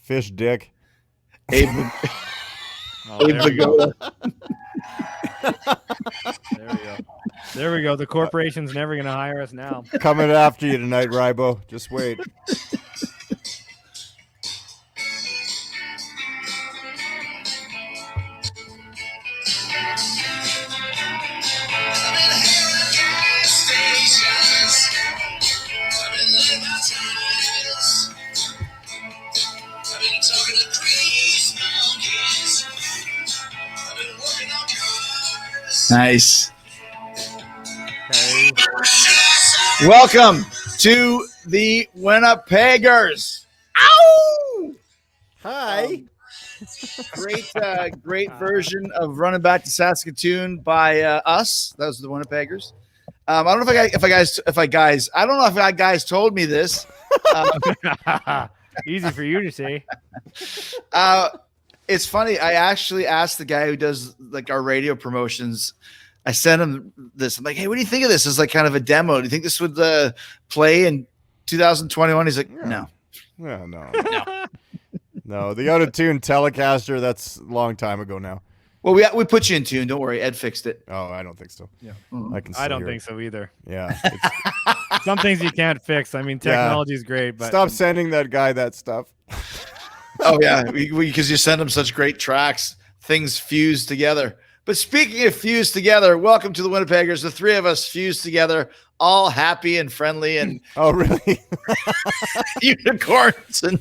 Fish dick. Abe there we go. There we go. The corporation's never going to hire us now. Coming after you tonight, Rybo. Just wait. Nice. Okay. Welcome to the Winnipeggers. Ow! Hi. Great version of Running Back to Saskatoon by us. That was the Winnipeggers. I don't know if guys told me this. Easy for you to say. It's funny. I actually asked the guy who does like our radio promotions. I sent him this. I'm like, hey, what do you think of this? It's like kind of a demo. Do you think this would play in 2021? He's like, no. Yeah, no. No, the auto-tune Telecaster, that's a long time ago now. Well, we put you in tune. Don't worry. Ed fixed it. Oh, I don't think so. Yeah, I don't think so either. Yeah. Some things you can't fix. I mean, technology is great, but stop sending that guy that stuff. Oh, yeah, because you send them such great tracks. Things fuse together. But speaking of fused together, welcome to the Winnipeggers. The three of us fused together, all happy and friendly. And oh, really? Unicorns. And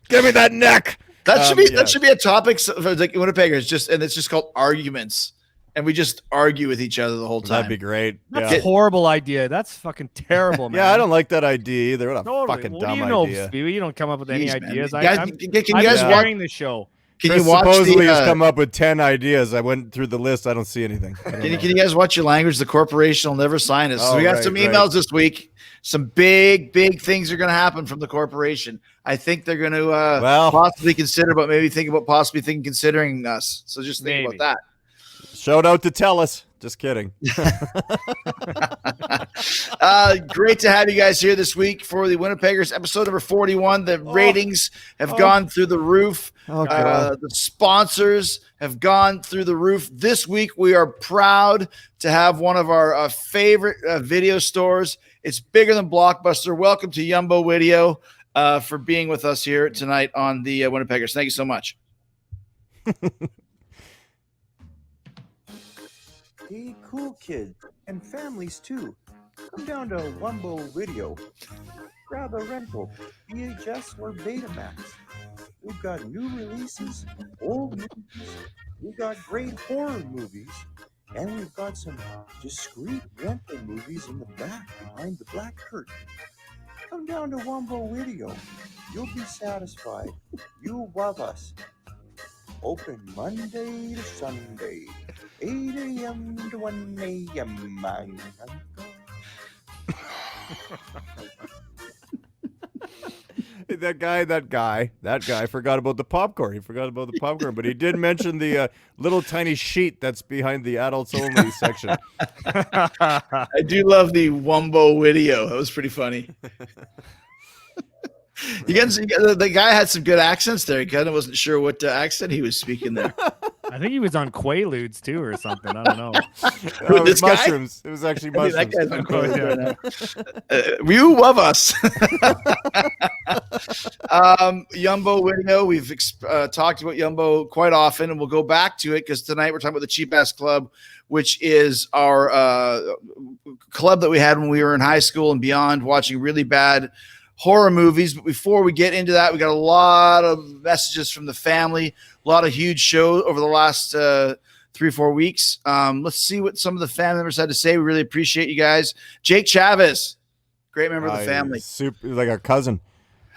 give me that neck. That should be a topic for like Winnipeggers. And it's just called arguments. And we just argue with each other the whole time. That'd be great. That's a horrible idea. That's fucking terrible, man. Yeah, I don't like that idea either. What a fucking dumb idea. Spewy? You don't come up with any ideas. Can you guys watch the show? Can Chris you watch supposedly has come up with 10 ideas. I went through the list. I don't see anything. Can you guys watch your language? The corporation will never sign us. So we got some emails this week. Some big things are going to happen from the corporation. I think they're going to possibly consider, but maybe think about considering us. So just think about that. Shout out to Tellus. Just kidding. Great to have you guys here this week for the Winnipeggers episode number 41. The ratings have gone through the roof. The sponsors have gone through the roof. This week, we are proud to have one of our favorite video stores. It's bigger than Blockbuster. Welcome to Yumbo Video for being with us here tonight on the Winnipeggers. Thank you so much. Hey, cool kids and families too. Come down to Yumbo Video. Grab a rental, VHS or Betamax. We've got new releases, old movies. We've got great horror movies. And we've got some discreet rental movies in the back behind the black curtain. Come down to Yumbo Video. You'll be satisfied. You'll love us. Open Monday to Sunday, 8 a.m. to 1 a.m. That guy forgot about the popcorn. He forgot about the popcorn, but he did mention the little tiny sheet that's behind the adults only section. I do love the Yumbo Video. That was pretty funny. The guy had some good accents there. He kind of wasn't sure what accent he was speaking there. I think he was on quaaludes too or something. I don't know. It was mushrooms. It was actually mushrooms. That guy's on quaaludes. You love us. Yumbo Video. We've talked about Yumbo quite often, and we'll go back to it because tonight we're talking about the Cheap Ass Club, which is our club that we had when we were in high school and beyond, watching really bad horror movies. But before we get into that, we got a lot of messages from the family, a lot of huge shows over the last 3 or 4 weeks. Let's see what some of the family members had to say. We really appreciate you guys. Jake Chavez, great member of the family, super like our cousin.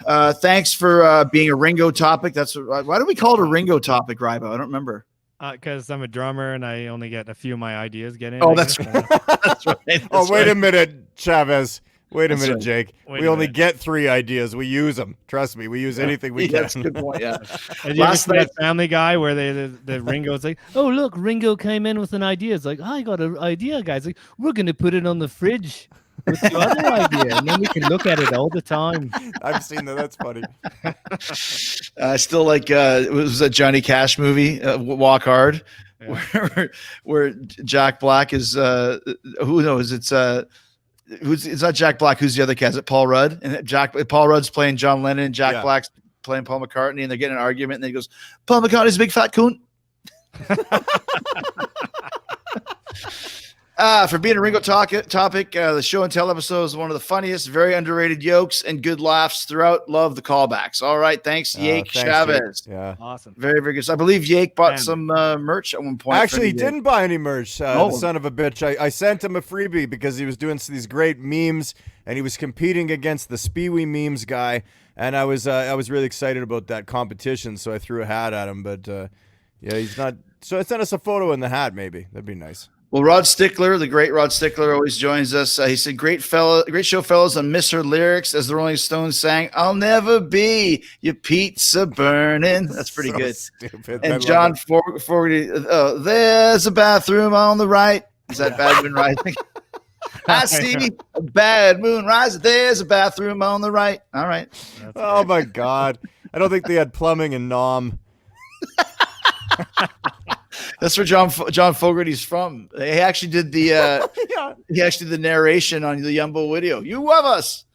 Thanks for being a Ringo topic. Why do we call it a Ringo topic, Rybo? I don't remember. Because I'm a drummer and I only get a few of my ideas get in. Oh, that's right. That's right. Wait a minute, Chavez. Wait a minute, right. Jake. We only get 3 ideas. We use them. Trust me. We use anything we can. That's a good point. Yeah. Did you ever see that Family Guy where the Ringo's like, oh, look, Ringo came in with an idea. It's like, I got an idea, guys. Like, we're going to put it on the fridge. with the other idea, and then we can look at it all the time. I've seen that. That's funny. I still like it was a Johnny Cash movie, Walk Hard, where Jack Black is who knows? It's not Jack Black. Who's the other cat? Is it Paul Rudd? And Paul Rudd's playing John Lennon, and Jack Black's playing Paul McCartney, and they're getting an argument, and then he goes, "Paul McCartney's a big fat coon." For being a Ringo topic, the show and tell episode is one of the funniest, very underrated jokes and good laughs throughout. Love the callbacks. All right, thanks, Yake Chavez. Jake. Yeah, Awesome. Very, very good. So I believe Yake bought some merch at one point. Actually, he didn't buy any merch. The son of a bitch. I sent him a freebie because he was doing these great memes and he was competing against the speweememes guy. And I was really excited about that competition, so I threw a hat at him. But yeah, he's not. So send us a photo in the hat, maybe. That'd be nice. Well, Rod Stickler, the great Rod Stickler, always joins us. He said, great show, fellas. I miss her lyrics as the Rolling Stones sang, "I'll never be your pizza burning." That's pretty good. Stupid. And John Fogarty, there's a bathroom on the right. Is that Bad Moon Rising? I see a bad moon rising. There's a bathroom on the right. All right. Oh, my God. I don't think they had plumbing in Nom. That's where John Fogarty's from. He actually did the narration on the Yumbo video. You love us.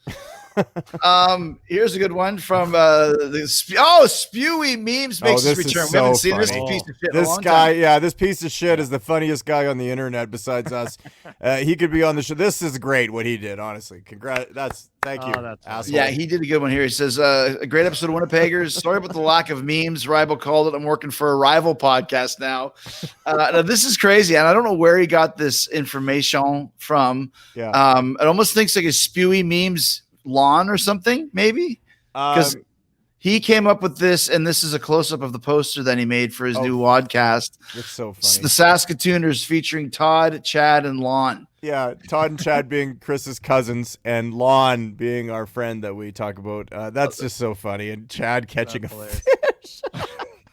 Here's a good one from Spewy Memes makes his return. We haven't seen this piece of shit in a long time. Yeah, this piece of shit is the funniest guy on the internet besides us. He could be on the show. This is great what he did, honestly. Thank you. Asshole. Yeah, he did a good one here. He says, a great episode of Winnipeggers. Sorry about the lack of memes. Rybo called it. I'm working for a rival podcast now. Now this is crazy, and I don't know where he got this information from. Yeah. It almost thinks like a Spewy Memes lawn or something, maybe, because he came up with this, and this is a close-up of the poster that he made for his new wadcast. It's so funny. The Saskatooners featuring Todd, Chad, and Lon. Yeah, Todd and Chad being Chris's cousins, and Lon being our friend that we talk about. That's just so funny. And Chad catching a fish.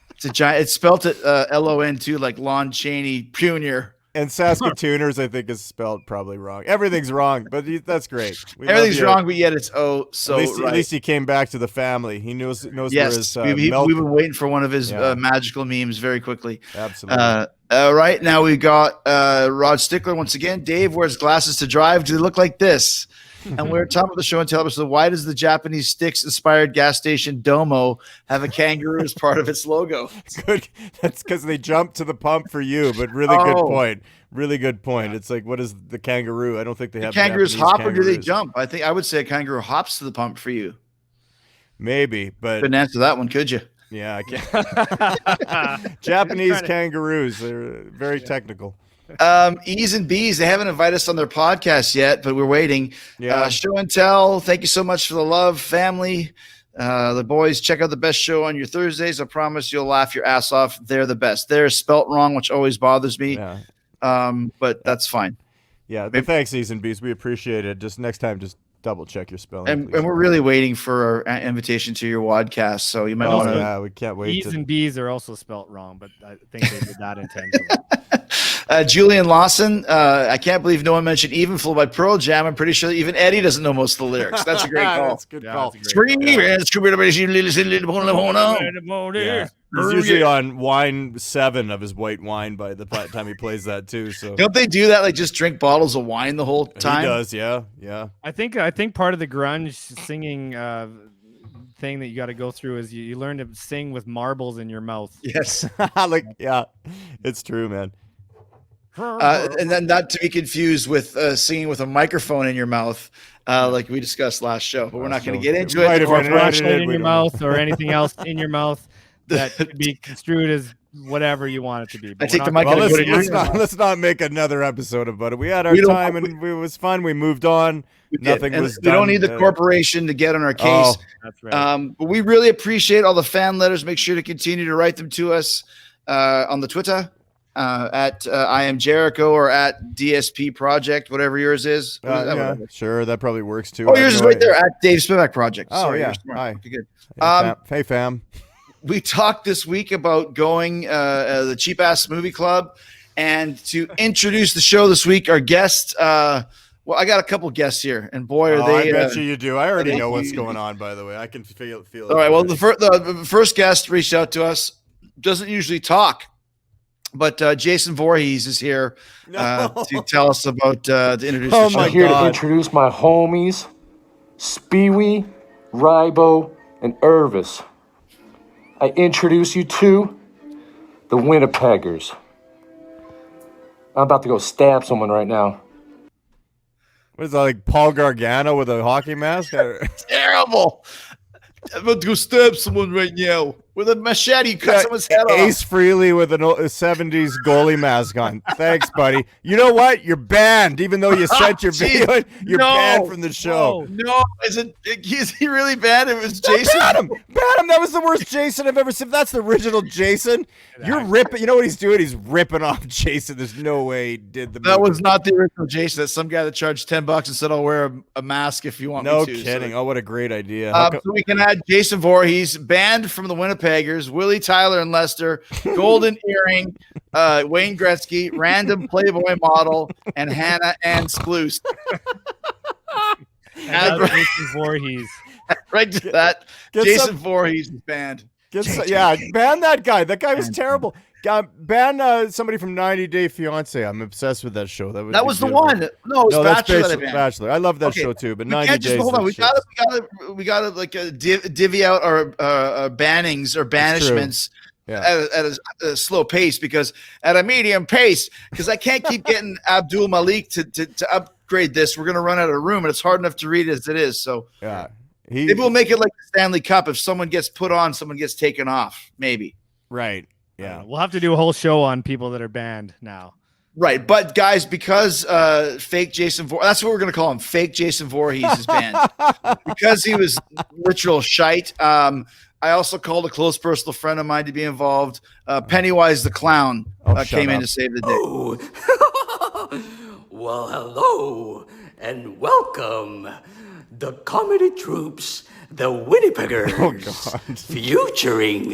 It's a giant. It's spelled it LON too, like Lon Chaney Jr. And Saskatooners, I think, is spelled probably wrong. Everything's wrong, but that's great. Everything's wrong, but yet it's so right. At right. least he came back to the family. He knows where his we've been waiting for one of his magical memes very quickly. Absolutely. Right now we got Rod Stickler once again. Dave wears glasses to drive. Do they look like this? And we're talking about the show and tell us, why does the Japanese Styx-inspired gas station Domo have a kangaroo as part of its logo? Good. That's because they jumped to the pump for you, but really good point. Really good point. It's like, what is the kangaroo? I don't think they have kangaroos Japanese hop kangaroos. Or do they jump? I would say a kangaroo hops to the pump for you. Maybe, but couldn't answer that one, could you? Yeah, I can't. Japanese kangaroos, they're very technical. E's and B's, they haven't invited us on their podcast yet, but we're waiting. Yeah. Show and tell, thank you so much for the love, family. The boys, check out the best show on your Thursdays. I promise you'll laugh your ass off. They're the best. They're spelt wrong, which always bothers me. Yeah. But that's fine. Yeah, thanks, E's and B's. We appreciate it. Just next time, just double check your spelling. And we're really waiting for our invitation to your wadcast, so you might want to. Yeah, we can't wait. E's and B's are also spelt wrong, but I think they did that intentionally. Julian Lawson, I can't believe no one mentioned Even Flow by Pearl Jam. I'm pretty sure even Eddie doesn't know most of the lyrics. That's a great call. That's a good call. He's usually on wine 7 of his white wine by the time he plays that too. So don't they do that? Like just drink bottles of wine the whole time? He does, yeah. I think part of the grunge singing thing that you got to go through is you learn to sing with marbles in your mouth. Yes, it's true, man. And then not to be confused with singing with a microphone in your mouth, like we discussed last show. But we're not going to get into it. Or flashlight in your mouth, or anything else in your mouth that could be construed as whatever you want it to be. I take the mic. Let's not make another episode about it. We had our time and it was fun. We moved on. Nothing was done. We don't need the corporation to get on our case. Oh, that's right. But we really appreciate all the fan letters. Make sure to continue to write them to us on the Twitter. At I am Jericho or at DSP Project, whatever yours is. Sure, that probably works too. Oh, yours is right there at Dave Spivak Project. Oh, sorry, yeah. Hi. Okay, good. Hey, fam. We talked this week about going the Cheap Ass Movie Club, and to introduce the show this week, our guest Well, I got a couple guests here, and boy, are they! I bet you do. I already know what's going on. By the way, I can feel it. All right. Well, the first guest reached out to us. Doesn't usually talk, but Jason Voorhees is here to tell us about to introduce. Oh the my show. I'm here to God. introduce my homies, Spewee, Rybo, and Irvis. I introduce you to the Winnipeggers. I'm about to go stab someone right now. What is that, like Paul Gargano with a hockey mask? Terrible. I'm about to go stab someone right now with a machete. Cut someone's head off. Ace Frehley with a 70s goalie mask on. Thanks, buddy. You know what? You're banned, even though you sent your video. You're banned from the show. No, is he really banned? It was Jason. Ban him. That was the worst Jason I've ever seen. If that's the original Jason, you're ripping. You know what he's doing? He's ripping off Jason. There's no way he did the That movie. was not the original Jason. That's some guy that charged $10 and said, "I'll wear a mask if you want me to." No kidding. Oh, what a great idea. So we can add Jason Voorhees, banned from the Winnipeggers, Willie Tyler and Lester, Golden Earring, Wayne Gretzky, random Playboy model, and Hannah Ann Sploose. Jason Voorhees. Right to that. Get Jason some- Voorhees is banned. Ban that guy. That guy was terrible. Ban somebody from 90 Day Fiance. I'm obsessed with that show. That was the beautiful. one. No, it was that's Bachelor. That I banned. Bachelor. I love that Okay, show too. But We 90 can't days. just hold on. that shit. We gotta like divvy out our bannings or banishments Yeah. at a slow pace, because at a medium pace, because I can't keep getting Abdul Malik to upgrade this. We're gonna run out of room, and it's hard enough to read as it is. So Yeah. maybe we'll make it like the Stanley Cup. If someone gets put on, someone gets taken off. Maybe. Right. Yeah. We'll have to do a whole show on people that are banned now. Right, but guys, because fake Jason Voorhees, that's what we're gonna call him. Fake Jason Voorhees is banned because he was literal shite. I also called a close personal friend of mine to be involved. Pennywise the clown came in to save the day. Oh. Well, hello and welcome. The comedy troops, the Winnipeggers, featuring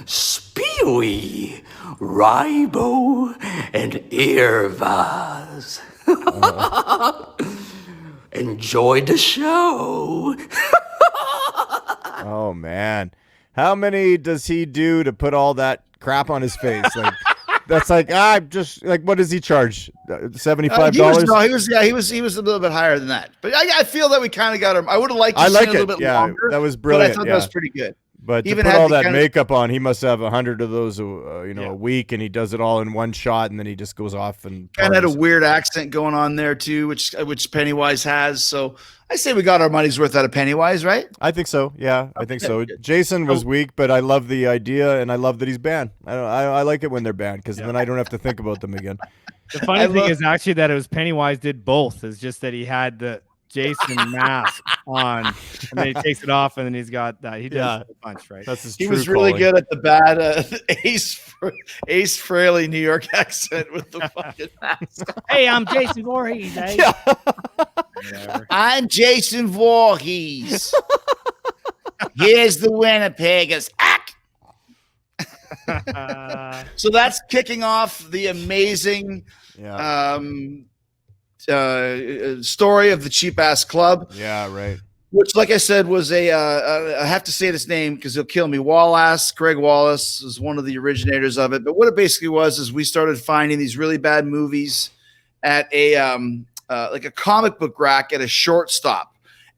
Spewee, Rybo, and Irvis. Enjoy the show. Oh man, how many does he do to put all that crap on his face? Like that's like just like, what does he charge? $75? No, he was a little bit higher than that. But I feel that we kind of got him. I would have liked to see it a little bit longer. That was brilliant. But I thought that was pretty good. But Even to put had all the that kind of- makeup on, he must have 100 of those, a week, and he does it all in one shot, and then he just goes off and Kind of had a parties. weird accent going on there too, which Pennywise has. So I say we got our money's worth out of Pennywise, right? I think so. Yeah, I think so. Jason was weak, but I love the idea, and I love that he's banned. I like it when they're banned, because then I don't have to think about them again. The funny thing is actually that it was Pennywise did both. It's just that he had the Jason mask on, and then he takes it off, and then he's got that. He does a bunch, right? That's his He true was really calling. good at the bad Ace Frehley New York accent with the fucking mask. Hey, I'm Jason Voorhees. Eh? Whatever. I'm Jason Voorhees. Here's the Winnipeggers. So that's kicking off the amazing Yeah. Story of the Cheap Ass Club, Yeah, right. which, like I said, was I have to say this name because he'll kill me. Greg Wallace is one of the originators of it. But what it basically was is we started finding these really bad movies at a like a comic book rack at a shortstop.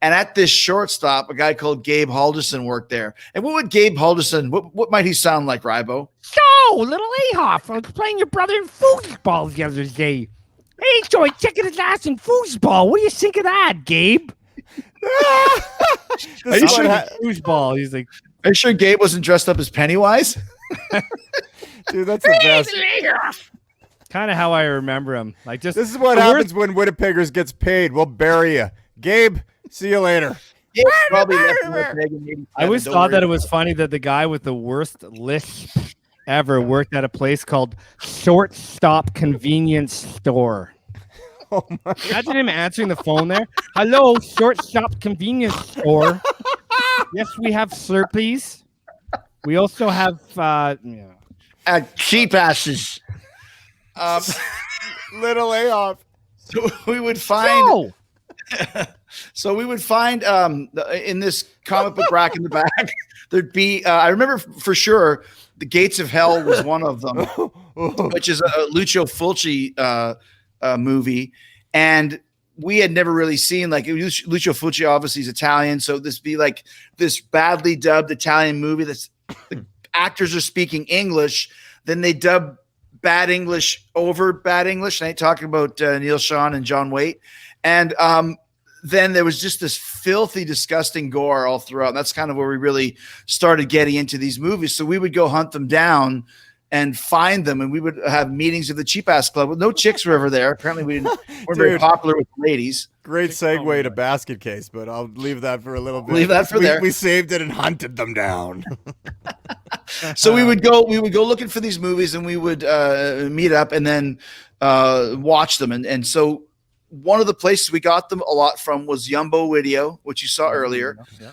And at this shortstop, a guy called Gabe Halderson worked there. And what would Gabe Halderson, what might he sound like, Rybo? So, little Ahoff, I was playing your brother in foosball the other day. I enjoyed checking his ass in foosball. What do you think of that, Gabe? Are you sure? Foosball. He's like, Are you sure Gabe wasn't dressed up as Pennywise? Dude, that's the best. kind of how I remember him. Like just This is what the happens when Winnipeggers gets paid. We'll bury you. Gabe, see you later. Yeah, probably left Winnipeg in 87. I always Don't thought that worry. it was funny that the guy with the worst lisp ever worked at a place called Shortstop Convenience Store. Oh my Imagine him answering the phone there. Hello, Shortstop Convenience Store. Yes, we have Slurpees. We also have, Cheap asses. Little layoff. So we would find. So we would find in this comic book rack in the back, there'd be. I remember for sure, The Gates of Hell was one of them, which is a Lucio Fulci movie, and we had never really seen like Lucio Fulci. Obviously, is Italian, so this be like this badly dubbed Italian movie that's the actors are speaking English, then they dub bad English over bad English. I ain't talking about Neil Sean and John Waite. And then there was just this filthy, disgusting gore all throughout. And that's kind of where we really started getting into these movies. So we would go hunt them down and find them, and we would have meetings of the Cheap Ass Club. No chicks were ever there. Apparently, weren't very popular with ladies. Great segue to Basket Case, but I'll leave that for a little bit. Leave that for there. We saved it and hunted them down. So we would go looking for these movies, and we would meet up and then watch them. And so one of the places we got them a lot from was Yumbo Video, which you saw earlier. Yeah.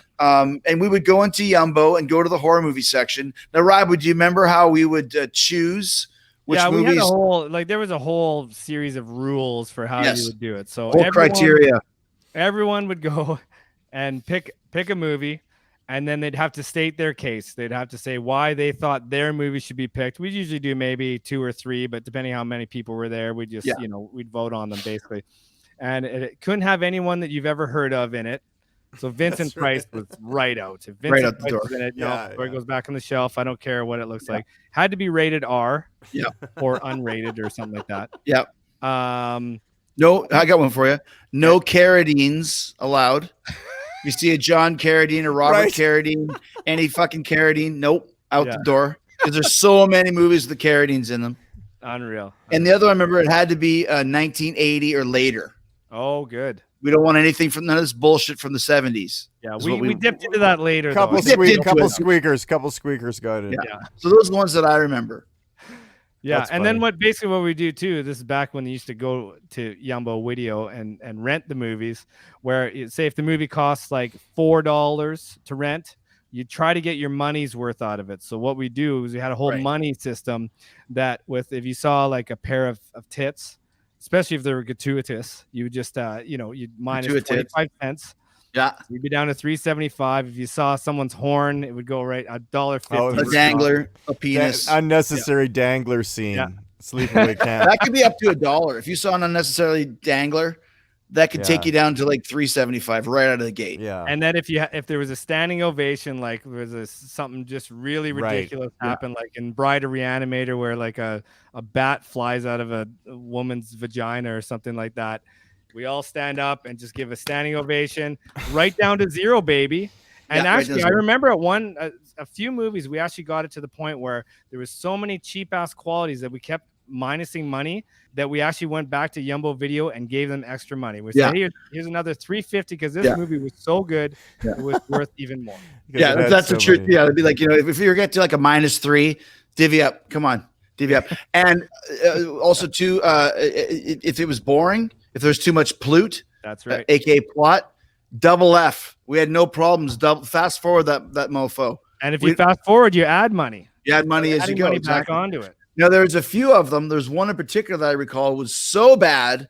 And we would go into Yumbo and go to the horror movie section. Now, Rybo, do you remember how we would choose which movies? We had a whole there was a whole series of rules for how you would do it. So criteria. Everyone would go and pick a movie, and then they'd have to state their case. They'd have to say why they thought their movie should be picked. We'd usually do maybe 2 or 3, but depending how many people were there, we'd just we'd vote on them basically. And it couldn't have anyone that you've ever heard of in it. So Vincent Price was right out. If Vincent Price was in it, it goes back on the shelf. I don't care what it looks like. Had to be rated R, or unrated or something like that. Yeah. No, I got one for you. No Carradines allowed. You see a John Carradine or Robert Carradine, any fucking Carradine, nope, out the door. Because there's so many movies with the Carradines in them. Unreal. And the other one, I remember, it had to be 1980 or later. Oh, good. We don't want anything from none of this bullshit from the 70s. Yeah, we dipped into that later. Couple squeakers got it. Yeah. So those are the ones that I remember. Yeah, That's and funny. then what we do too, this is back when they used to go to Yumbo Video and rent the movies, where say if the movie costs like $4 to rent, you try to get your money's worth out of it. So what we do is we had a whole money system that if you saw like a pair of tits, especially if they were gratuitous, you would just you'd minus 25 cents. Yeah, you'd be down to $3.75. If you saw someone's horn, it would go right $1.50. A dangler, a penis, unnecessary dangler scene. Yeah. Sleepaway Camp. That could be up to $1. If you saw an unnecessarily dangler, that could take you down to like $3.75 right out of the gate. Yeah. And then if there was a standing ovation, like there was something just really ridiculous happened, like in Bride of Reanimator, where like a bat flies out of a woman's vagina or something like that, we all stand up and just give a standing ovation, right down to zero, baby. And actually, I remember at a few movies, we actually got it to the point where there was so many cheap ass qualities that we kept minusing money that we actually went back to Yumbo Video and gave them extra money. We said, here's another $3.50 because this movie was so good, it was worth even more. Yeah, that's the truth. Yeah, it'd be like, if you get to like a -3, divvy up. Come on, divvy up. And also too, if it was boring, if there's too much plute, that's right, aka plot, double F. We had no problems. Fast forward that mofo. And if you fast forward, you add money. You add money as you go. Money back onto it. Now, there's a few of them. There's one in particular that I recall was so bad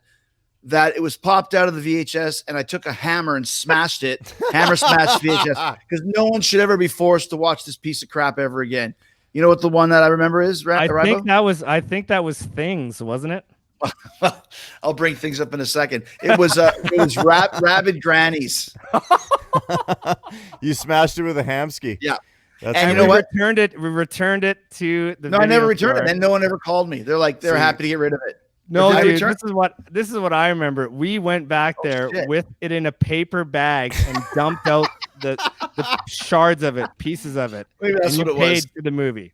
that it was popped out of the VHS, and I took a hammer and smashed it. Hammer smashed VHS, because no one should ever be forced to watch this piece of crap ever again. You know what the one that I remember is? I think that was Things, wasn't it? I'll bring things up in a second. It was Rabid Grannies. You smashed it with a hamski. Yeah. And you know what? We returned it to the. No, I never returned it. And no one ever called me. They're happy to get rid of it. No, dude, this is what I remember. We went back there with it in a paper bag and dumped out the shards of it, pieces of it. Maybe that's what it paid was. For the movie.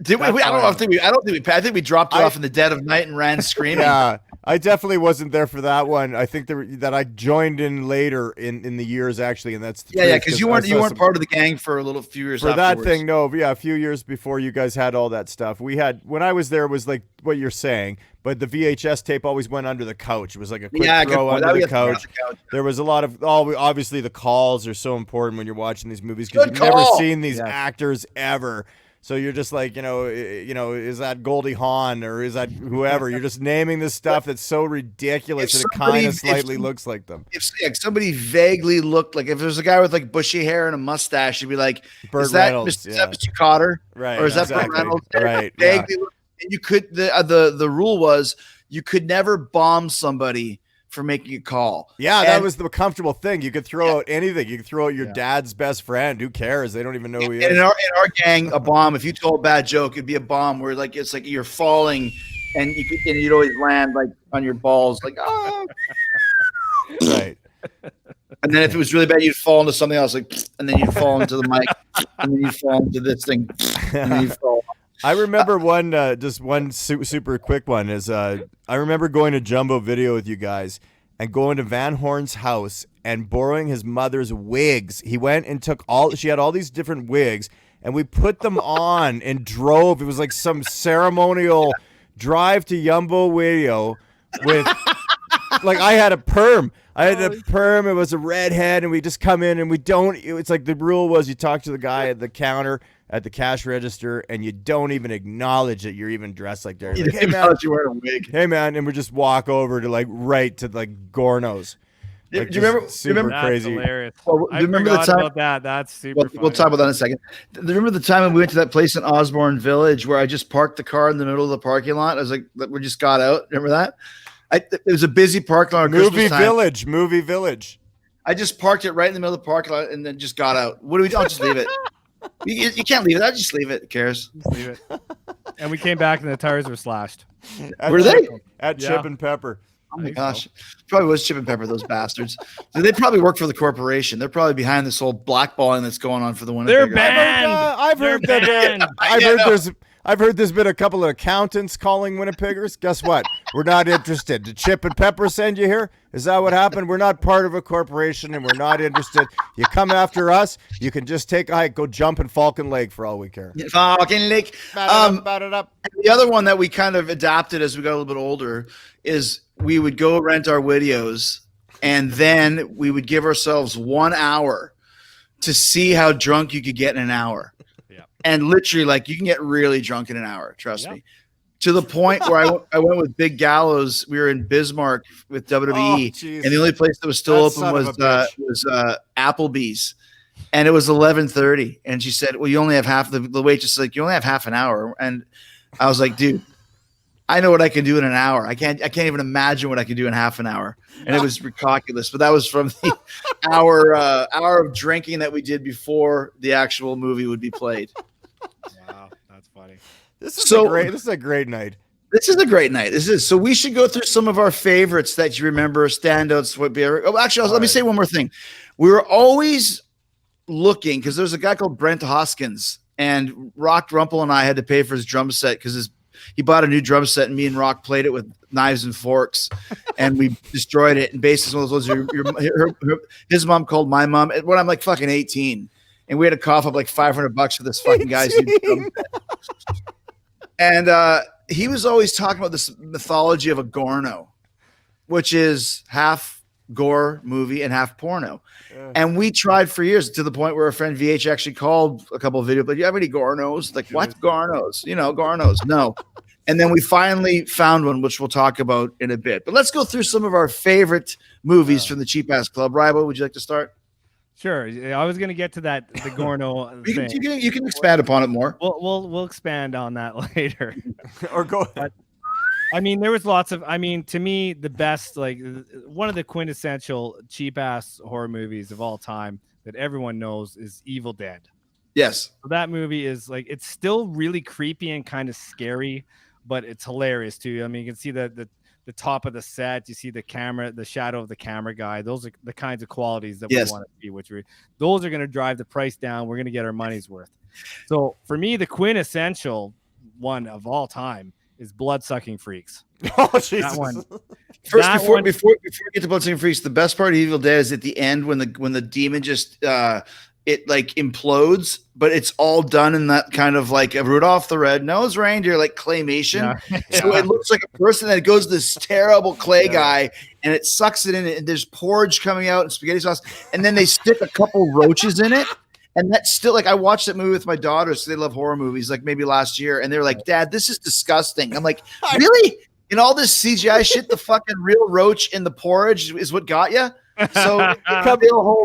Did we? I think we dropped it off in the dead of night and ran screaming. Yeah, I definitely wasn't there for that one. I think that I joined in later in the years actually, and that's because you weren't part of the gang for a few years. For afterwards. That thing, no, yeah, a few years before you guys had all that stuff. We had when I was there was like what you're saying, but the VHS tape always went under the couch. It was like a quick throw under the couch. There was a lot of obviously the calls are so important when you're watching these movies because you've never seen these actors ever. So you're just like, is that Goldie Hawn or is that whoever? You're just naming this stuff that's so ridiculous that it kind of slightly looks like them. If somebody vaguely looked like, if there's a guy with like bushy hair and a mustache, you'd be like, Burt is that Reynolds, Mr. Cotter? Right. Or is that exactly. Burt Reynolds? Right. Vaguely look, and you could, the rule was you could never bomb somebody for making a call. Yeah, that was the comfortable thing. You could throw out anything. You could throw out your dad's best friend. Who cares? They don't even know who he is. In our gang, a bomb, if you told a bad joke, it'd be a bomb where like it's like you're falling and you'd always land like on your balls, like, oh. Right. And then if it was really bad, you'd fall into something else, like, and then you'd fall into the mic, and then you'd fall into this thing, and then you'd fall. I remember one super quick one is I remember going to Jumbo Video with you guys and going to Van Horn's house and borrowing his mother's wigs. He went and she had all these different wigs and we put them on and drove. It was like some ceremonial drive to Yumbo Video with like I had a perm. It was a redhead and we just come in and it's like the rule was you talk to the guy at the counter at the cash register and you don't even acknowledge that you're even dressed like that. Like, hey man, you wear a wig. Hey man, and we just walk over to like right to like gornos. Like, do you remember? Super That's crazy. hilarious. Well, I remember the forgot time about that. That's super. We'll talk about that in a second. Remember the time when we went to that place in Osborne Village where I just parked the car in the middle of the parking lot? I was like, we just got out. Remember that? It was a busy parking lot. Movie Village. I just parked it right in the middle of the parking lot and then just got out. What do we do? I'll just leave it. You can't leave it. I'll just leave it. Who cares? Just leave it. And we came back and the tires were slashed. Were they? At Chip and Pepper. Oh my gosh. Probably was Chip and Pepper, those bastards. They probably work for the corporation. They're probably behind this whole blackballing that's going on for the Winnipeggers. They're banned. I've heard there's been a couple of accountants calling Winnipeggers. Guess what? We're not interested. Did Chip and Pepper send you here? Is that what happened? We're not part of a corporation and we're not interested. You come after us, you can just take a hike, go jump in Falcon Lake for all we care. Falcon Lake. The other one that we kind of adapted as we got a little bit older is we would go rent our videos and then we would give ourselves 1 hour to see how drunk you could get in an hour. And literally, like, you can get really drunk in an hour. Trust me. To the point where I went with Big Gallows. We were in Bismarck with WWE, and the only place that was still open was Applebee's, and it was 11:30. And she said, "Well, you only have half." The waitress was like, "You only have half an hour." And I was like, "Dude, I know what I can do in an hour. I can't even imagine what I could do in half an hour." And it was ridiculous. But that was from the hour of drinking that we did before the actual movie would be played. Wow, that's funny. This is a great night. This is a great night. So we should go through some of our favorites that you remember, standouts. Let me say one more thing. We were always looking because there's a guy called Brent Hoskins, and Rock Rumpel and I had to pay for his drum set because he bought a new drum set, and me and Rock played it with knives and forks, and we destroyed it. And basically, one of those his mom called my mom when I'm like fucking 18. And we had to cough up like $500 for this fucking guy's new and he was always talking about this mythology of a gorno, which is half gore movie and half porno. Yeah. And we tried for years to the point where a friend VH actually called a couple of videos, but do you have any gornos? Like, what gornos? Gornos. No. And then we finally found one, which we'll talk about in a bit. But let's go through some of our favorite movies from the Cheap Ass Club. Rybo, would you like to start? Sure. I was going to get to the Gorno thing. You can expand upon it more. We'll expand on that later. Or go ahead. I mean, there was lots of. I mean, to me, the best, like one of the quintessential cheap ass horror movies of all time that everyone knows is Evil Dead. Yes. So that movie is like, it's still really creepy and kind of scary, but it's hilarious too. I mean, you can see the top of the set, you see the camera, the shadow of the camera guy. Those are the kinds of qualities that we want to see, those are going to drive the price down. We're going to get our money's worth. So for me, the quintessential one of all time is Blood-Sucking Freaks. Oh, Jesus. That one. First, before we get to Blood-Sucking Freaks, the best part of Evil Dead is at the end when the demon just it like implodes, but it's all done in that kind of like a Rudolph the Red-Nosed Reindeer like claymation. Yeah. So it looks like a person that goes to this terrible clay guy and it sucks it in, and there's porridge coming out and spaghetti sauce, and then they stick a couple roaches in it. And that's still like I watched that movie with my daughters. So they love horror movies, like maybe last year, and they're like, "Dad, this is disgusting." I'm like, "Really? In all this CGI shit, the fucking real roach in the porridge is what got you?" So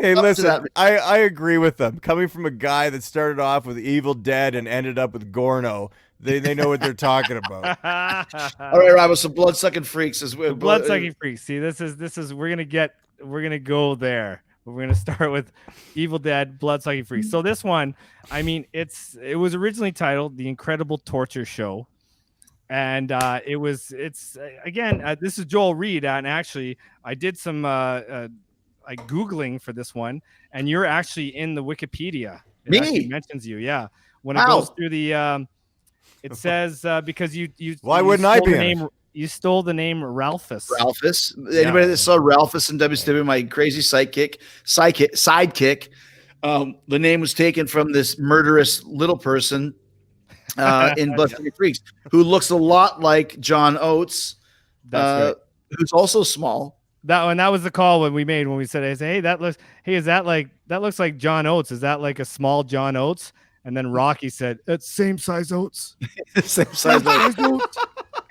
hey, listen, I agree with them. Coming from a guy that started off with Evil Dead and ended up with Gorno, they know what they're talking about. All right, Rybo, some blood-sucking freaks is blood-sucking freaks. See, this is we're gonna go there. We're gonna start with Evil Dead, blood-sucking freaks. So this one, I mean, it was originally titled The Incredible Torture Show. And it's again, this is Joel Reed, and actually I did some like Googling for this one, and you're actually in the Wikipedia. It actually mentions you, yeah. When it goes through the, it says because you why wouldn't I be? You stole the name Ralphus. Ralphus. Anybody that saw Ralphus in WCW, my crazy sidekick. The name was taken from this murderous little person. In Bloodsucking Freaks, who looks a lot like John Oates, who's also small. That was the call when we said, "Hey, that looks like John Oates. Is that like a small John Oates?" And then Rocky said, "It's same size Oates." Same size Oates.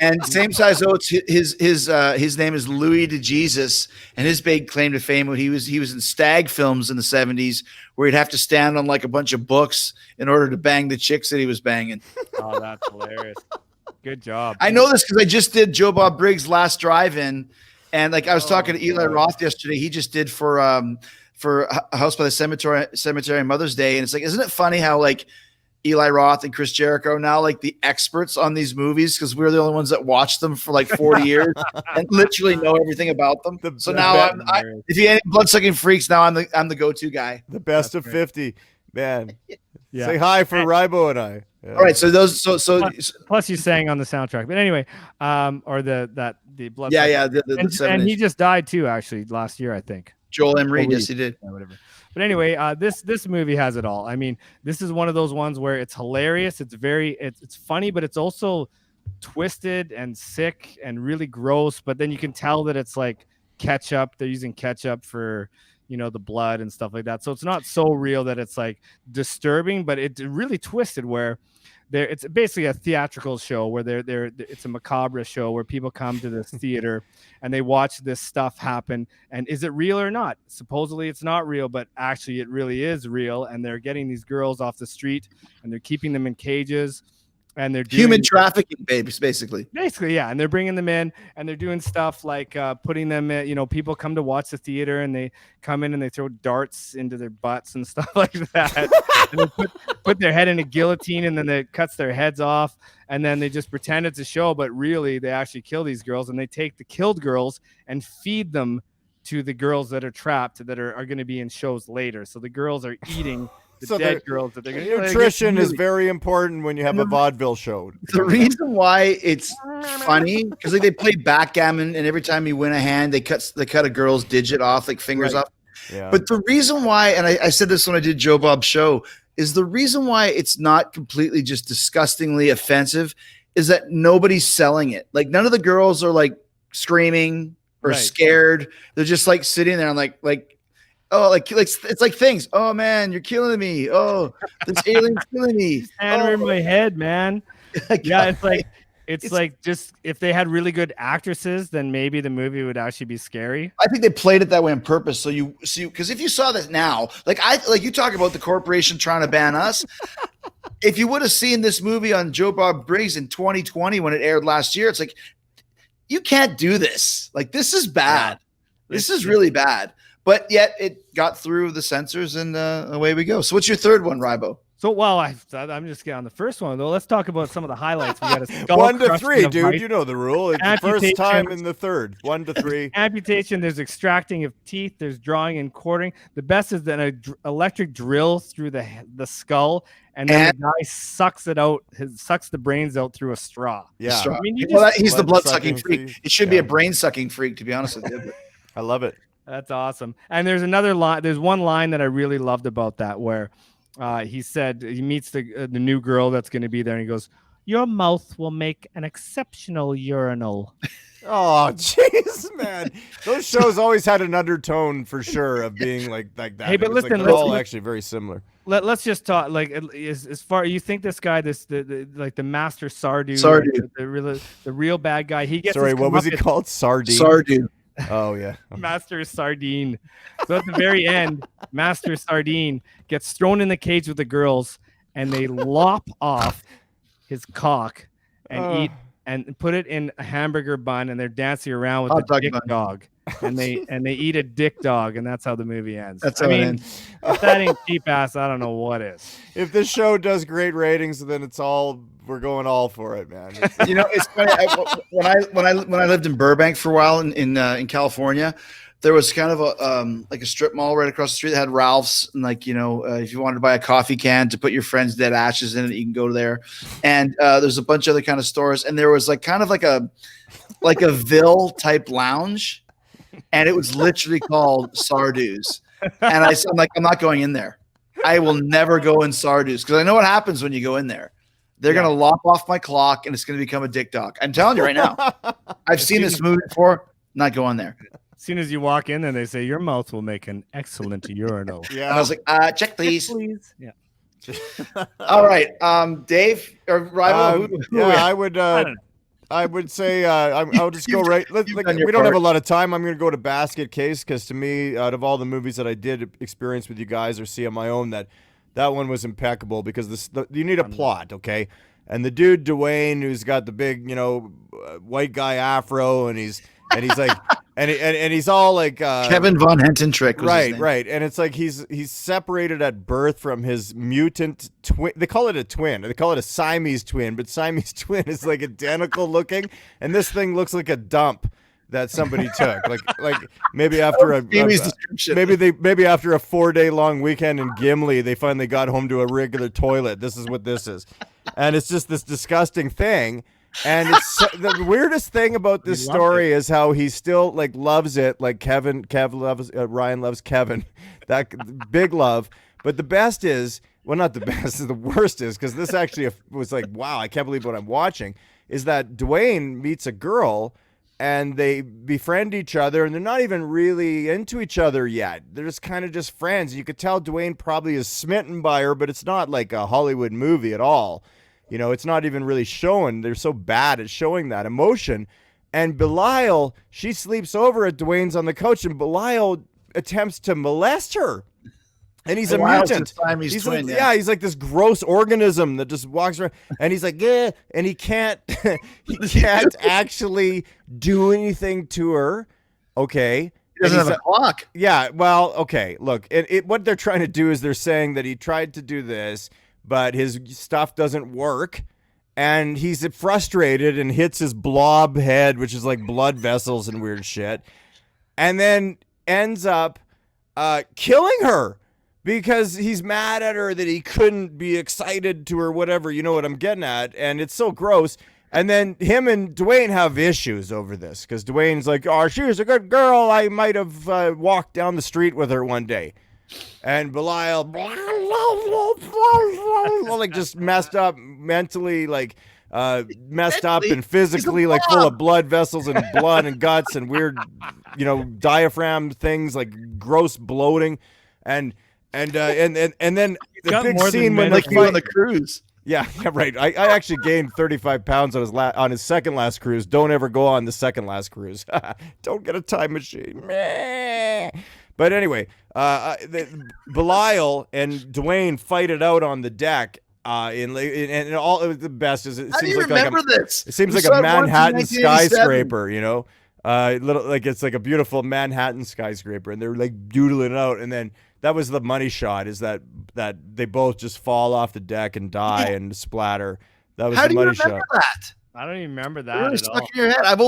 And same size Oates. His name is Louis DeJesus, and his big claim to fame he was in stag films in the 70s where he'd have to stand on like a bunch of books in order to bang the chicks that he was banging. Oh, that's hilarious! Good job. I know this because I just did Joe Bob Briggs' Last Drive-In, and like I was talking to Eli Roth yesterday. He just did for A House by the Cemetery on Mother's Day, and it's like, isn't it funny how like Eli Roth and Chris Jericho are now like the experts on these movies because we're the only ones that watched them for like 40 years and literally know everything about them. So now if you ain't blood-sucking freaks, now I'm the go-to guy. The best of 50, man. Yeah. Say hi for Rybo and I. Yeah. All right, so those plus you sang on the soundtrack, but anyway, or the blood. Yeah, and he just died too, actually, last year, I think. Joel M. Reed, yes, he did. Yeah, whatever. But anyway, this movie has it all. I mean, this is one of those ones where it's hilarious. It's funny, but it's also twisted and sick and really gross. But then you can tell that it's like ketchup. They're using ketchup for, the blood and stuff like that. So it's not so real that it's like disturbing, but it's really twisted where it's basically a theatrical show where it's a macabre show where people come to this theater and they watch this stuff happen. And is it real or not? Supposedly it's not real, but actually it really is real. And they're getting these girls off the street and they're keeping them in cages. And they're doing human trafficking, babies, basically, yeah. And they're bringing them in and they're doing stuff like putting them in, people come to watch the theater and they come in and they throw darts into their butts and stuff like that. And they put their head in a guillotine and then it cuts their heads off. And then they just pretend it's a show, but really they actually kill these girls and they take the killed girls and feed them to the girls that are trapped that are going to be in shows later. So the girls are eating dead girls that they're going to nutrition is very important when you have a vaudeville show. The reason why it's funny because like they play backgammon and every time you win a hand they cut a girl's digit off, like fingers off. Yeah. But the reason why, and I said this when I did Joe Bob's show, is the reason why it's not completely just disgustingly offensive is that nobody's selling it. Like none of the girls are like screaming or scared. They're just like sitting there and like oh, like it's like things. Oh man, you're killing me. Oh, this alien's killing me. Hammer in my head, man. Yeah, it's like just if they had really good actresses, then maybe the movie would actually be scary. I think they played it that way on purpose. So you see, because if you saw this now, like you talk about the corporation trying to ban us. If you would have seen this movie on Joe Bob Briggs in 2020 when it aired last year, it's like you can't do this. Like this is bad. Yeah. This is really bad. But yet it got through the censors and away we go. So what's your third one, Rybo? So, I'm just getting on the first one, though. Let's talk about some of the highlights. We got a 1 to 3, dude. Height. You know the rule. It's the first time in the third. 1 to 3. Amputation. There's extracting of teeth. There's drawing and quartering. The best is that an electric drill through the skull, and then the guy sucks the brains out through a straw. Yeah. I mean, he's the blood-sucking freak. It should be a brain-sucking freak, to be honest with you. I love it. That's awesome. And there's another line. There's one line that I really loved about that where he said he meets the new girl that's going to be there. And he goes, Your mouth will make an exceptional urinal. Oh, jeez, man. Those shows always had an undertone for sure of being like that. Hey, but It was listen, they're all actually very similar. Let's just talk like as far you think this guy the master Sardu, the real bad guy. He gets Sorry, what was he called? Sardine. Sardu. Oh yeah, Master Sardine. So at the very end, Master Sardine gets thrown in the cage with the girls, and they lop off his cock and eat and put it in a hamburger bun, and they're dancing around with the dick dog, and they eat a dick dog, and that's how the movie ends. That's how it ends. If that ain't cheap ass, I don't know what is. If this show does great ratings, then we're going all for it, man. You know, it's funny. When I lived in Burbank for a while in California, there was kind of a strip mall right across the street that had Ralph's, and if you wanted to buy a coffee can to put your friend's dead ashes in it, you can go there. And there's a bunch of other kind of stores, and there was kind of like a Ville type lounge, and it was literally called Sardu's. And I'm like, I'm not going in there. I will never go in Sardu's because I know what happens when you go in there. They're gonna lop off my clock, and it's gonna become a dick dog. I'm telling you right now. I've seen this movie before. Not going there. As soon as you walk in, and they say your mouth will make an excellent urinal. Yeah, and I was like, check please. Check, please. Yeah. All right, Dave or Rybo. I would say I'll just go right. We don't have a lot of time. I'm going to go to Basket Case because to me, out of all the movies that I did experience with you guys or see on my own, that one was impeccable because you need a plot, okay? And the dude Dwayne, who's got the big, white guy afro, and he's like, and he's all like Kevin Von Henton trick, right, and it's like he's separated at birth from his mutant twin. They call it a twin. They call it a Siamese twin, but Siamese twin is like identical looking, and this thing looks like a dump that somebody took, like maybe after maybe after a 4-day long weekend in Gimli, they finally got home to a regular toilet. This is what this is, and it's just this disgusting thing. And it's the weirdest thing about this story is how he still loves it, like Ryan loves Kevin, that big love. But the best is, well, not the best, the worst is, because this actually was like, wow, I can't believe what I'm watching, is that Dwayne meets a girl and they befriend each other, and they're not even really into each other yet. They're just kind of just friends. You could tell Dwayne probably is smitten by her, but it's not like a Hollywood movie at all. It's not even really showing. They're so bad at showing that emotion. And Belial, she sleeps over at Dwayne's on the couch, and Belial attempts to molest her. And he's a mutant. He's like this gross organism that just walks around. And he's like, yeah. And he can't actually do anything to her. Okay. He doesn't have a clock. Yeah. Well, okay. Look, what they're trying to do is they're saying that he tried to do this, but his stuff doesn't work, and he's frustrated and hits his blob head, which is like blood vessels and weird shit, and then ends up killing her because he's mad at her that he couldn't be excited to her, whatever, you know what I'm getting at, and it's so gross. And then him and Dwayne have issues over this because Dwayne's like, oh, she was a good girl. I might have walked down the street with her one day. And Belial, like just messed up mentally, messed up and physically, like full of blood vessels and blood and guts and weird, diaphragm things, like gross bloating, and then the big scene when like you on the cruise. Yeah, right. I actually gained 35 pounds on his second last cruise. Don't ever go on the second last cruise. Don't get a time machine. But anyway, Belial and Dwayne fight it out on the deck. And all the best is it seems like a Manhattan skyscraper, it's like a beautiful Manhattan skyscraper, and they're like doodling it out, and then that was the money shot, is that they both just fall off the deck and die and splatter. That was the money shot. That? I don't even remember that really at stuck all. In your head. I've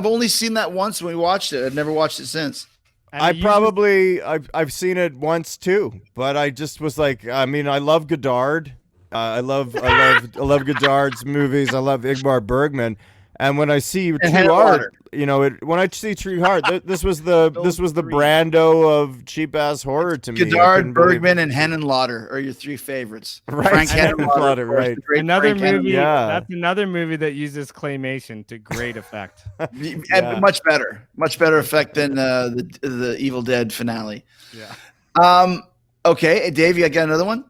only seen that once when we watched it. I've never watched it since. I've seen it once too, but I just was like, I mean, I love Godard. I love Godard's movies. I love Ingmar Bergman, And when I see True Hannah Heart, Lauder. you know, when I see True Heart, this was the Brando of cheap ass horror to me. Godard, Bergman, and Henenlotter are your three favorites. Right. Frank Henenlotter, Henenlotter, right. Another Frank movie. Yeah. That's another movie that uses claymation to great effect. And much better effect than the Evil Dead finale. Yeah. Okay, Dave, you got another one?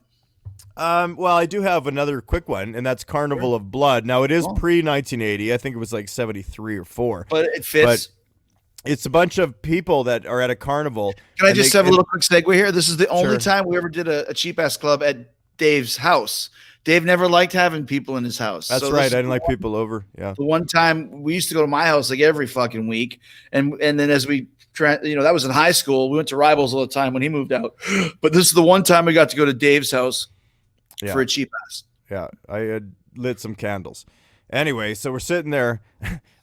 Well, I do have another quick one, and that's Carnival of Blood. Now, it is pre-1980. I think it was like 73 or 4. But it fits. But it's a bunch of people that are at a carnival. Can I just have a little quick segue here? This is the only Sure. time we ever did a cheap-ass club at Dave's house. Dave never liked having people in his house. That's right. I didn't like people over. Yeah. The one time we used to go to my house like every fucking week. And then as we that was in high school. We went to Rybo's all the time when he moved out. But this is the one time we got to go to Dave's house for a cheap ass. Yeah, I had lit some candles. Anyway, so we're sitting there.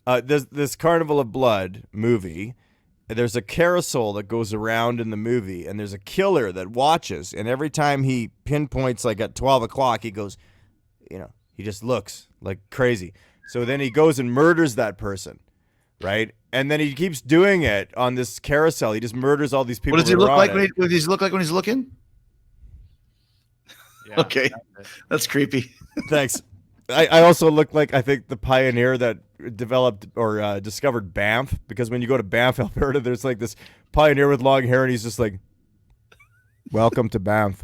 This Carnival of Blood movie. There's a carousel that goes around in the movie, and there's a killer that watches. And every time he pinpoints, like at 12 o'clock, he goes, he just looks like crazy. So then he goes and murders that person, right? And then he keeps doing it on this carousel. He just murders all these people. What does he look like? What does he look like when he's looking? Yeah, okay, that's creepy. Thanks. I also look like, I think, the pioneer that developed or discovered Banff, because when you go to Banff, Alberta, there's like this pioneer with long hair, and he's just like, "Welcome to Banff."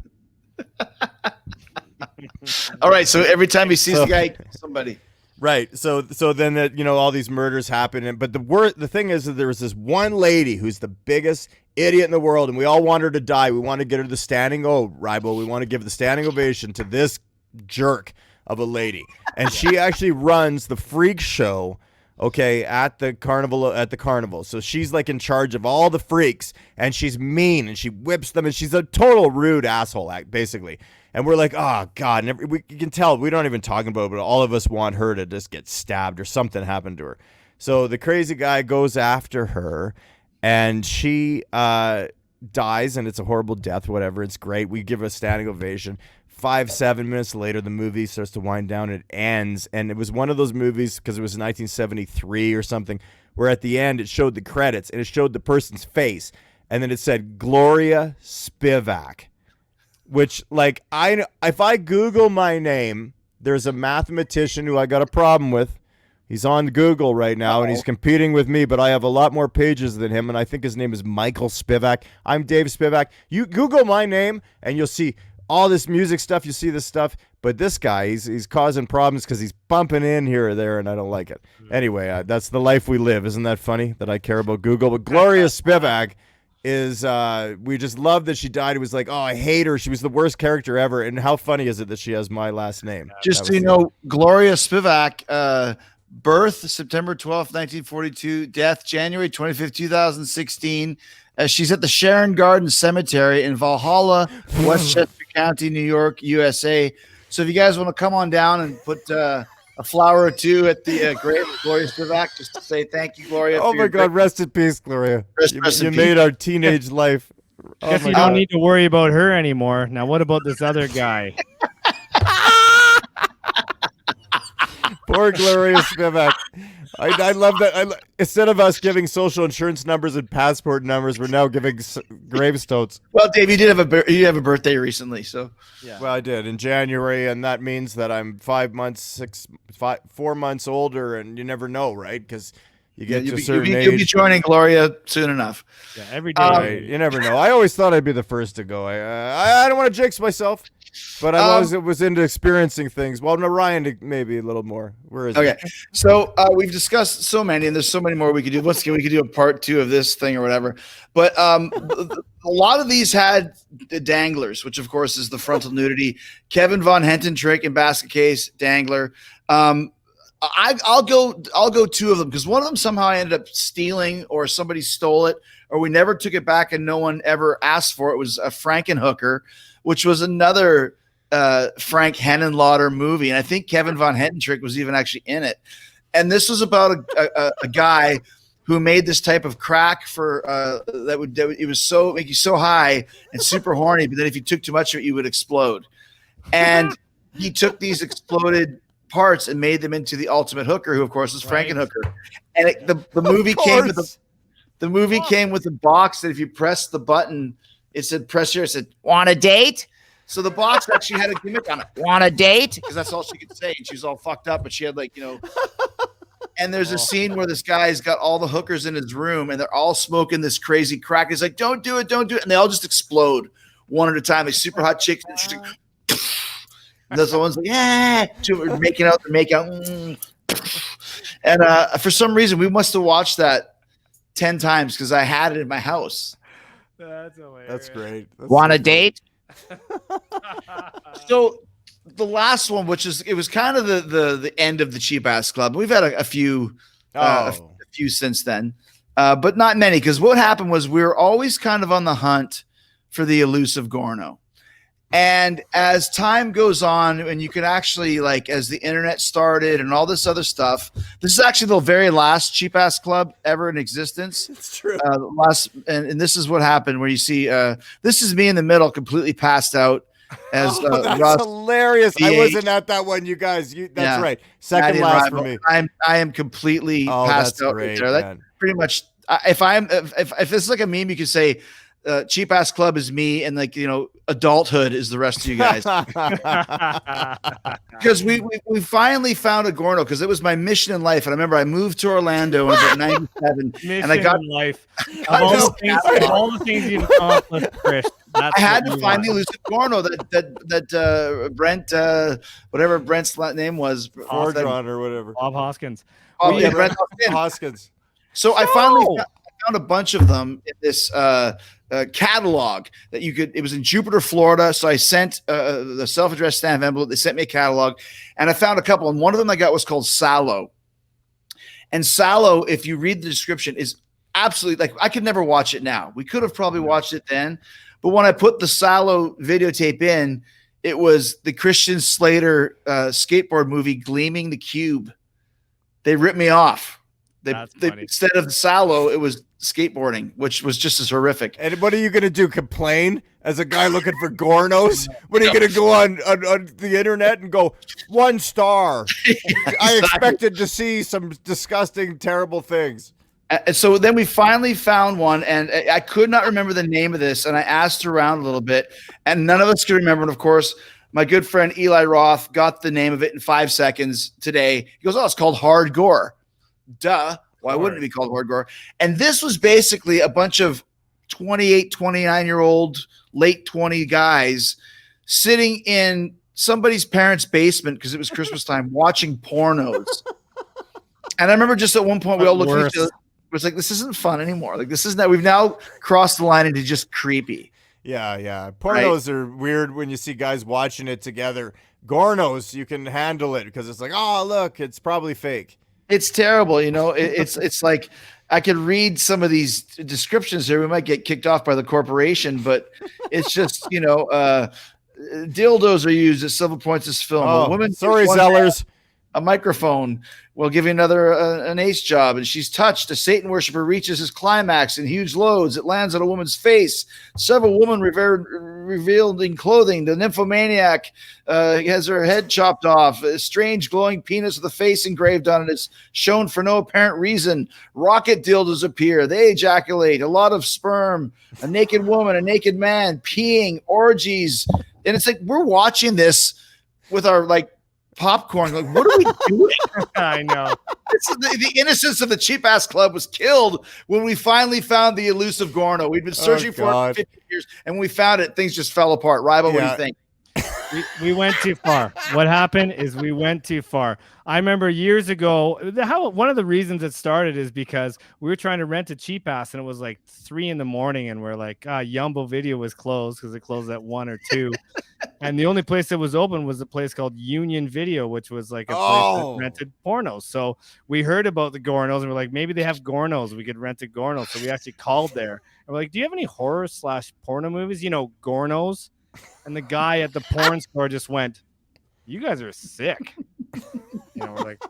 All right, so every time he sees the guy, somebody. Right. So then all these murders happen, but the thing is that there was this one lady who's the biggest idiot in the world, and we all want her to die. We want to get her the standing Rybo. We want to give the standing ovation to this jerk of a lady, and she actually runs the freak show. Okay, at the carnival. So she's like in charge of all the freaks, and she's mean, and she whips them, and she's a total rude asshole, basically. And we're like, oh God, and you can tell we don't even talk about it, but all of us want her to just get stabbed or something happened to her. So the crazy guy goes after her, and she dies, and it's a horrible death, whatever. It's great. We give her a standing ovation. 7 minutes later, the movie starts to wind down. It ends, and it was one of those movies, because it was 1973 or something, where at the end it showed the credits, and it showed the person's face, and then it said Gloria Spivak, which, like, if I Google my name, there's a mathematician who I got a problem with. He's on Google right now, and he's competing with me, but I have a lot more pages than him, and I think his name is Michael Spivak. I'm Dave Spivak. You Google my name, and you'll see all this music stuff. You see this stuff, but this guy, he's causing problems because he's bumping in here or there, and I don't like it. Anyway, that's the life we live. Isn't that funny that I care about Google? But Gloria Spivak is, we just love that she died. It was like, oh, I hate her. She was the worst character ever. And how funny is it that she has my last name? Just so you know, Gloria Spivak, birth September 12th, 1942, death January 25th, 2016. She's at the Sharon Garden Cemetery in Valhalla, Westchester County, New York, USA. So if you guys want to come on down and put a flower or two at the grave of Gloria Spivak, just to say thank you, Gloria. Oh my God, rest in peace, Gloria. You made our teenage life. Guess you don't need to worry about her anymore. Now, what about this other guy? Poor Gloria Spivak. I love that. Instead of us giving social insurance numbers and passport numbers, we're now giving gravestones. Well, Dave, you did have a birthday recently, so Yeah. Well, I did in January, and that means that I'm 4 months older, and you never know, right? Because you get to a certain age. You'll be joining Gloria soon enough. Yeah, every day. Right, you never know. I always thought I'd be the first to go. I don't want to jinx myself, but I always was into experiencing things. Well, no, Ryan maybe a little more. Where is Okay, so we've discussed so many, and there's so many more we could do. We could do a part 2 of this thing or whatever. But a lot of these had the danglers, which of course is the frontal nudity. Kevin Von Henton trick and basket case dangler. I'll go 2 of them, because one of them somehow I ended up stealing, or somebody stole it, or we never took it back and no one ever asked for it. It was a Frankenhooker, which was another Frank Henenlotter movie, and I think Kevin Von Hententrick was even actually in it. And this was about a guy who made this type of crack for it was so make you so high and super horny, but then if you took too much of it, you would explode. And he took these exploded parts and made them into the ultimate hooker, who of course is Frankenhooker. And the movie came with the movie came with a box that if you press the button, it said press here. It said, "Want a date?" So the box actually had a gimmick on it. "Want a date?" Because that's all she could say. And she was all fucked up, but she had and there's a scene where this guy's got all the hookers in his room and they're all smoking this crazy crack. He's like, don't do it. And they all just explode one at a time. They super hot chicks. And she's like, and the one's like, yeah, making out. And for some reason, we must have watched that 10 times because I had it in my house. That's hilarious. That's great. Want a date? So the last one, it was kind of the end of the Cheap Ass Club. We've had a few since then, but not many. Because what happened was we were always kind of on the hunt for the elusive Gorno. And as time goes on, and you can actually, as the internet started and all this other stuff, this is actually the very last Cheap Ass Club ever in existence. It's true. And this is what happened, where you see this is me in the middle, completely passed out. That's hilarious. I wasn't at that one, you guys. That's right. Second last for me. I am completely passed out right there. That's pretty much. If this is like a meme, you could say Cheap Ass Club is me, and adulthood is the rest of you guys. Because we finally found a Gorno, because it was my mission in life. And I remember I moved to Orlando in about 97, and I got life. All the things you've accomplished, Chris. I had to find the elusive Gorno that Brent, whatever Brent's name was, Fordron or whatever, Bob Hoskins. Oh yeah, Brent Hoskins. So I finally found a bunch of them in this catalog that you could. It was in Jupiter, Florida. So I sent the self-addressed stamp envelope. They sent me a catalog, and I found a couple. And one of them I got was called Sallow. And Sallow, if you read the description, is absolutely I could never watch it now. We could have probably watched it then. But when I put the Sallow videotape in, it was the Christian Slater skateboard movie, Gleaming the Cube. They ripped me off. They instead of Sallow, it was skateboarding, which was just as horrific. And what are you going to do? Complain as a guy looking for Gornos? What are you going to go on the internet and go 1 star? Exactly. I expected to see some disgusting, terrible things. And so then we finally found one, and I could not remember the name of this, and I asked around a little bit, and none of us could remember. And of course, my good friend Eli Roth got the name of it in 5 seconds today. He goes, "Oh, it's called Hardgore." Duh. Why wouldn't it be called Hardgore? And this was basically a bunch of 28, 29-year-old, late 20 guys sitting in somebody's parents' basement because it was Christmas time watching pornos. And I remember just at one point we all looked at each other. It was like, this isn't fun anymore. This isn't that. We've now crossed the line into just creepy. Yeah. Pornos are weird when you see guys watching it together. Gornos, you can handle it because it's like, oh, look, it's probably fake. It's terrible. It's like I could read some of these descriptions here. We might get kicked off by the corporation, but it's just, dildos are used at several points as film. Oh, women, sorry, Zellers. A microphone will give you another an ace job, and she's touched. A Satan worshiper reaches his climax in huge loads. It lands on a woman's face. Several women revealed in clothing. The nymphomaniac has her head chopped off. A strange glowing penis with a face engraved on it is shown for no apparent reason. Rocket dildos appear. They ejaculate. A lot of sperm. A naked woman, a naked man, peeing, orgies. And it's like we're watching this with our popcorn. What are we doing? I know. The innocence of the Cheap Ass Club was killed when we finally found the elusive Gorno. We'd been searching for it for 50 years, and when we found it, things just fell apart. Rybo, what do you think? We went too far. What happened is we went too far. I remember years ago, one of the reasons it started is because we were trying to rent a Cheap Ass, and it was like 3 a.m, and we're like, Yumbo Video was closed because it closed at 1 or 2. And the only place that was open was a place called Union Video, which was like a place that rented pornos. So we heard about the Gornos, and we're like, maybe they have Gornos. We could rent a Gorno. So we actually called there. And we're like, do you have any horror/porno movies? Gornos? And the guy at the porn store just went, "You guys are sick." We're like,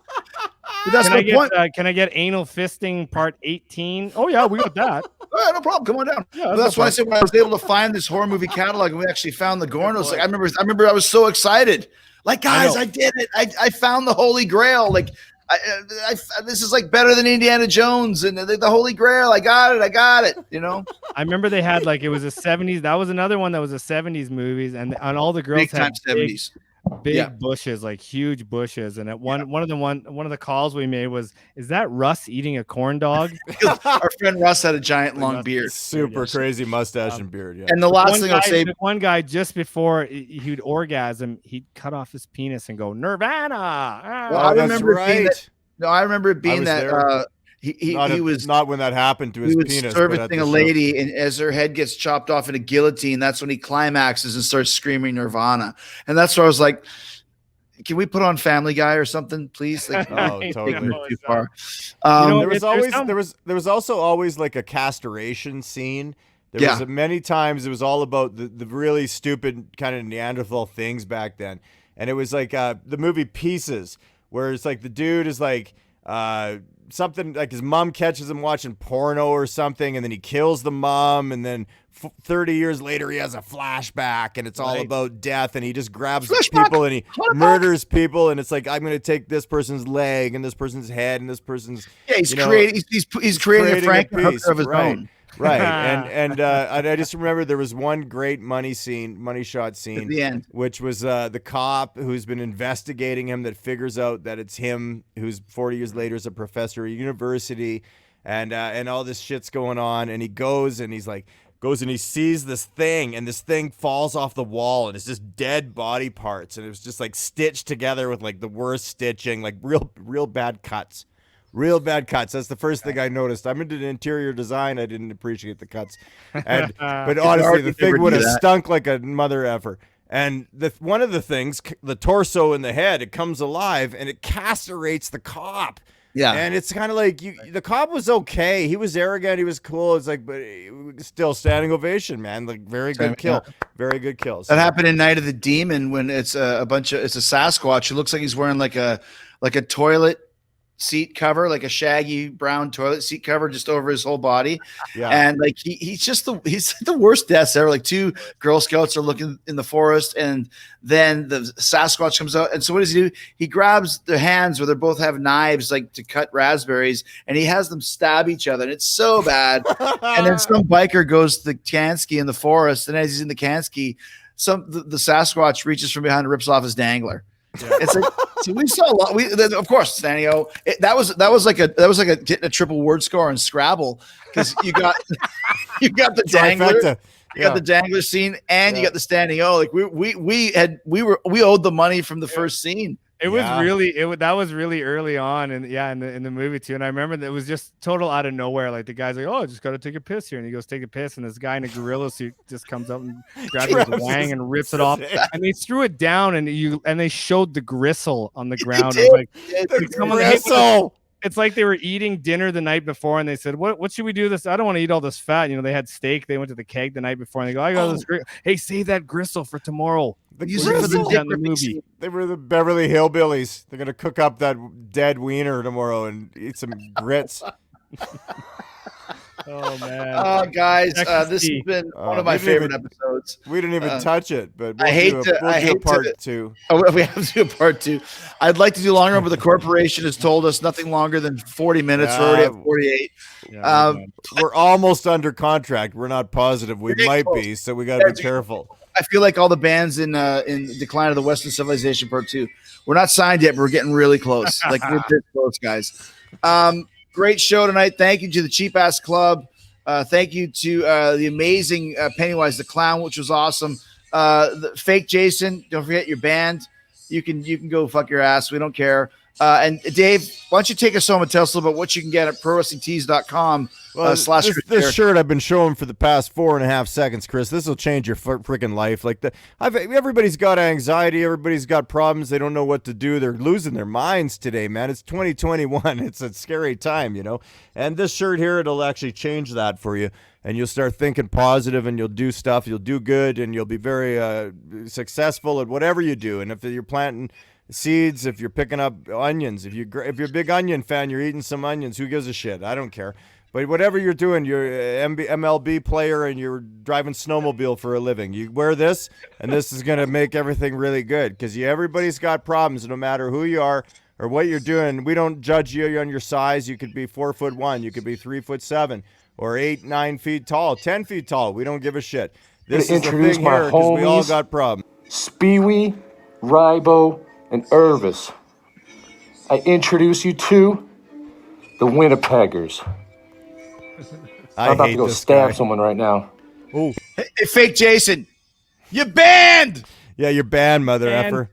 that's my point. Can I get anal fisting part 18? Oh yeah, we got that. yeah, no problem. Come on down. But that's why I said when I was able to find this horror movie catalog and we actually found the Gornos. Like I remember I was so excited. Like, guys, I did it. I found the Holy Grail. Like, this is like better than Indiana Jones and the Holy Grail. I got it. You know. I remember they had like it was a 70s. That was another one that was a 70s movies, and all the girls had 70s. Big bushes, like huge bushes. And at one of the calls we made was, is that Russ eating a corn dog? Our friend Russ had a giant long beard, super crazy mustache and beard. Yeah. And the last thing I'll say, one guy just before he'd orgasm, he'd cut off his penis and go Nirvana. Well, I remember I remember it being that. He was not when that happened to his penis. He was servicing a lady, and as her head gets chopped off in a guillotine, that's when he climaxes and starts screaming Nirvana. And that's where I was like, "Can we put on Family Guy or something, please?" Like, totally too far. There was also always like a castration scene. There was many times it was all about the really stupid kind of Neanderthal things back then, and it was like the movie Pieces, where it's like the dude is like. Something like his mom catches him watching porno or something, and then he kills the mom, and then 30 years later he has a flashback, and it's all about death, and he just grabs people and he murders people, and it's like, I'm going to take this person's leg and this person's head and this person's he's creating a Frankenhooker of his own. Right, and I just remember there was one great money shot scene at the end, which was the cop who's been investigating him that figures out that it's him, who's 40 years later is a professor at university, and all this shit's going on, and he goes and he sees this thing, and this thing falls off the wall, and it's just dead body parts, and it was just like stitched together with like the worst stitching, like real bad cuts. Real bad cuts. That's the first thing I noticed. I'm into the interior design. I didn't appreciate the cuts. But honestly, the thing would have stunk like a mother effer. And one of the things, the torso and the head, it comes alive and it casterates the cop. Yeah. And it's kind of like the cop was okay. He was arrogant. He was cool. It's like, but still standing ovation, man. Like very good kill. Very good kills. That happened in Night of the Demon when it's a Sasquatch. It looks like he's wearing like a toilet seat cover, like a shaggy brown toilet seat cover just over his whole body. Yeah. And like he's the worst deaths ever. Like two Girl Scouts are looking in the forest, and then the Sasquatch comes out. And so what does he do? He grabs their hands where they both have knives like to cut raspberries, and he has them stab each other. And it's so bad. And then some biker goes to the Kansky in the forest, and as he's in the Kansky, the Sasquatch reaches from behind and rips off his dangler. Yeah. It's like, so we saw a lot. Of course, Stanio. That was like getting a triple word score on Scrabble, because you got the dangler, got the dangler scene, and you got the Stanio. Like we owed the money from the first scene. It was that was really early on, and in the movie too. And I remember that it was just total out of nowhere. Like the guy's like, "Oh, I just got to take a piss here," and he goes take a piss, and this guy in a gorilla suit just comes up and grabs his wang and rips it off. And they threw it down, and they showed the gristle on the ground. It's like they were eating dinner the night before, and they said, "What should we do this? I don't want to eat all this fat." You know, they had steak. They went to the keg the night before, and they go, "I got this great. Hey, save that gristle for tomorrow." Use it for the movie. They were the Beverly Hillbillies. They're gonna cook up that dead wiener tomorrow and eat some grits. Oh man! Guys, this has been one of my favorite episodes. We didn't even touch it, but I hate to part two. Oh, we have to do a part two. I'd like to do longer, but the corporation has told us nothing longer than 40 minutes. We're already at 48. We're almost under contract. We're not positive. We might be, so we got to be careful. I feel like all the bands in Decline of the Western Civilization Part 2. We're not signed yet, but we're getting really close. Like we're this close, guys. Great show tonight. Thank you to the Cheap Ass Club. Thank you to the amazing Pennywise the Clown, which was awesome. The fake Jason, don't forget your band. You can go fuck your ass. We don't care. And Dave, why don't you take us home and tell us a little bit what you can get at prowrestlingtees.com. This shirt I've been showing for the past 4.5 seconds, Chris. This will change your freaking life. Like everybody's got anxiety. Everybody's got problems. They don't know what to do. They're losing their minds today, man. It's 2021. It's a scary time, you know. And this shirt here, it'll actually change that for you. And you'll start thinking positive, and you'll do stuff. You'll do good, and you'll be very successful at whatever you do. And if you're planting seeds, if you're picking up onions, if you're a big onion fan, you're eating some onions. Who gives a shit? I don't care. But whatever you're doing, you're an MLB player and you're driving snowmobile for a living. You wear this, and this is going to make everything really good because everybody's got problems no matter who you are or what you're doing. We don't judge you on your size. You could be 4'1", you could be 3'7", or 8, 9 feet tall, 10 feet tall. We don't give a shit. This is the thing here because we all got problems. Speewee, Rybo, and Irvis. I introduce you to the Winnipeggers. I'm about to go stab someone right now. Oh, hey, fake Jason, you banned. Yeah, you're banned, mother effer.